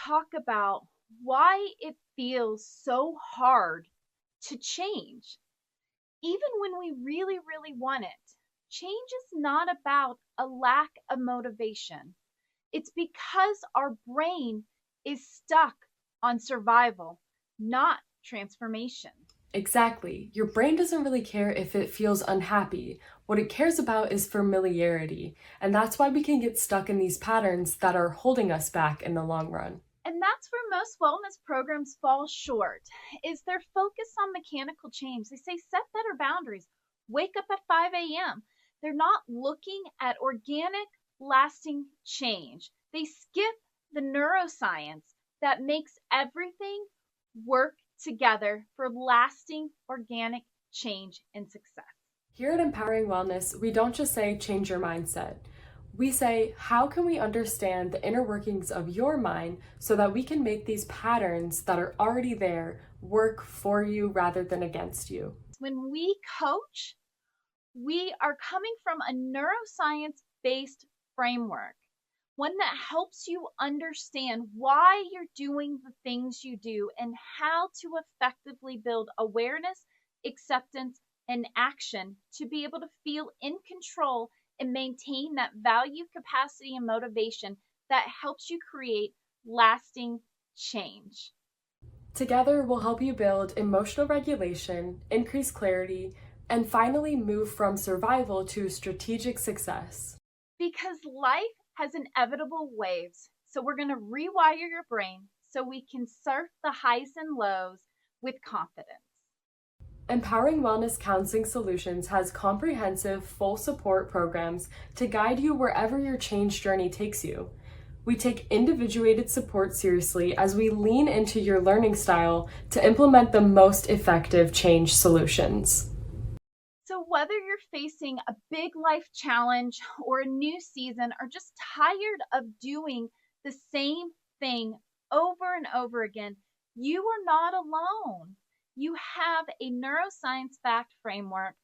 talk about why it feels so hard to change, even when we really, really want it. Change is not about a lack of motivation. It's because our brain is stuck on survival, not transformation. Exactly. Your brain doesn't really care if it feels unhappy. What it cares about is familiarity. And that's why we can get stuck in these patterns that are holding us back in the long run. And that's where most wellness programs fall short, is their focus on mechanical change. They say set better boundaries, wake up at 5 a.m. They're not looking at organic, lasting change. They skip the neuroscience that makes everything work together for lasting organic change and success. Here at Empowering Wellness, we don't just say change your mindset. We say, how can we understand the inner workings of your mind so that we can make these patterns that are already there work for you rather than against you? When we coach, we are coming from a neuroscience based framework, one that helps you understand why you're doing the things you do and how to effectively build awareness, acceptance, and action to be able to feel in control and maintain that value, capacity, and motivation that helps you create lasting change. Together, we'll help you build emotional regulation, increase clarity, and finally move from survival to strategic success. Because life has inevitable waves. So we're going to rewire your brain so we can surf the highs and lows with confidence. Empowering Wellness Counseling Solutions has comprehensive, full support programs to guide you wherever your change journey takes you. We take individuated support seriously as we lean into your learning style to implement the most effective change solutions. So, whether you're facing a big life challenge or a new season, or just tired of doing the same thing over and over again, you are not alone. You have a neuroscience backed framework,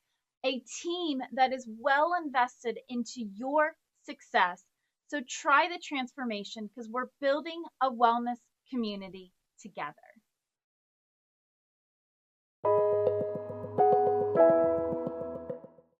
a team that is well invested into your success. So, try the transformation because we're building a wellness community together.